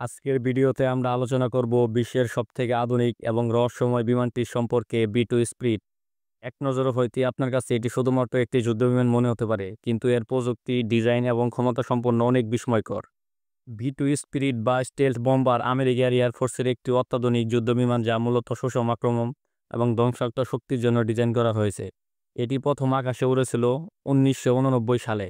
আজকের ভিডিওতে আমরা আলোচনা করব বিশ্বের সবথেকে আধুনিক এবং রহস্যময় বিমানটি সম্পর্কে বি টু স্পিরিট। এক নজরে হয়তো আপনার কাছে এটি শুধুমাত্র একটি যুদ্ধবিমান মনে হতে পারে, কিন্তু এর প্রযুক্তি, ডিজাইন এবং ক্ষমতা সম্পন্ন অনেক বিস্ময়কর। বি টু স্পিরিট বা স্টেলথ বম্বার আমেরিকার এয়ারফোর্সের একটি অত্যাধুনিক যুদ্ধবিমান যা মূলত সুষম আক্রমণ এবং ধ্বংসাত্মক শক্তির জন্য ডিজাইন করা হয়েছে। এটি প্রথম আকাশে উড়েছিল 1989 সালে।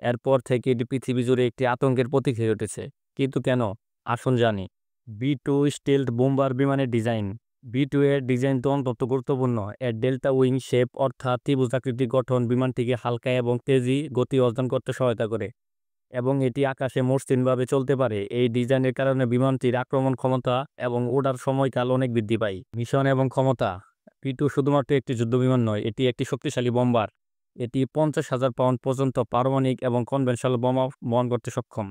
এরপর থেকে এটি পৃথিবী জুড়ে একটি আতঙ্কের প্রতীক হয়ে উঠেছে। কিন্তু কেন? আসুন জানি। বি টু স্টেলথ বোম্বার বিমানের ডিজাইন। বি টু এর ডিজাইন তো অত্যন্ত গুরুত্বপূর্ণ। এর ডেল্টা উইং শেপ অর্থাৎ ত্রিভুজাকৃতির গঠন বিমানটিকে হালকা এবং তেজি গতি অর্জন করতে সহায়তা করে, এবং এটি আকাশে মসৃণভাবে চলতে পারে। এই ডিজাইনের কারণে বিমানটির আক্রমণ ক্ষমতা এবং ওঠার সময়কাল অনেক বৃদ্ধি পায়। মিশন এবং ক্ষমতা। বি টু শুধুমাত্র একটি যুদ্ধবিমান নয়, এটি একটি শক্তিশালী বম্বার। এটি 50,000 পাউন্ড পর্যন্ত পারমাণবিক এবং কনভেনশনাল বোমা বহন করতে সক্ষম।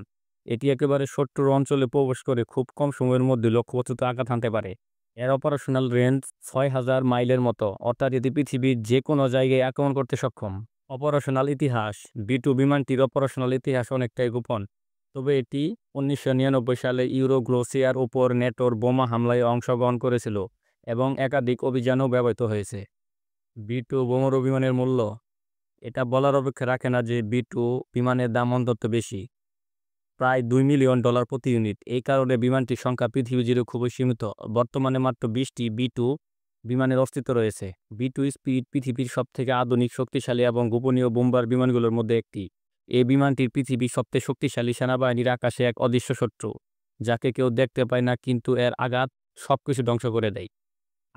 এটি একেবারে শত্রুর অঞ্চলে প্রবেশ করে খুব কম সময়ের মধ্যে লক্ষ্যবস্তুত আঘাত হানতে পারে। এর অপারেশনাল রেঞ্জ 6,000 মাইলের মতো, অর্থাৎ এটি পৃথিবীর যে কোনো জায়গায় আক্রমণ করতে সক্ষম। অপারেশনাল ইতিহাস। বি টু বিমানটির অপারেশনাল ইতিহাস অনেকটাই গোপন, তবে এটি 1999 সালে ইউরোগ্লোসিয়ার উপর নেটোর বোমা হামলায় অংশগ্রহণ করেছিল এবং একাধিক অভিযানও ব্যবহৃত হয়েছে। বি টু বোমারু বিমানের মূল্য। এটা বলার অপেক্ষা রাখে না যে বি টু বিমানের দাম অন্তত বেশি, প্রায় $2 মিলিয়ন প্রতি ইউনিট। এই কারণে বিমানটির সংখ্যা পৃথিবী জুড়ে খুবই সীমিত। বর্তমানে মাত্র 20টি বি টু বিমানের অস্তিত্ব রয়েছে। বি টু স্পিরিট পৃথিবীর সবথেকে আধুনিক, শক্তিশালী এবং গোপনীয় বোম্বার বিমানগুলোর মধ্যে একটি। এই বিমানটির পৃথিবীর সবচেয়ে শক্তিশালী সেনাবাহিনীর আকাশে এক অদৃশ্য শত্রু, যাকে কেউ দেখতে পায় না, কিন্তু এর আঘাত সবকিছু ধ্বংস করে দেয়।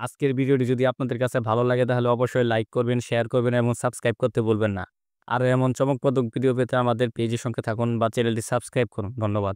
আজকের ভিডিওটি যদি আপনাদের কাছে ভালো লাগে তাহলে অবশ্যই লাইক করবেন, শেয়ার করবেন এবং সাবস্ক্রাইব করতে ভুলবেন না। আরও এমন চমকপ্রদ ভিডিও পেতে আমাদের পেজের সঙ্গে থাকুন বা চ্যানেলটি সাবস্ক্রাইব করুন। ধন্যবাদ।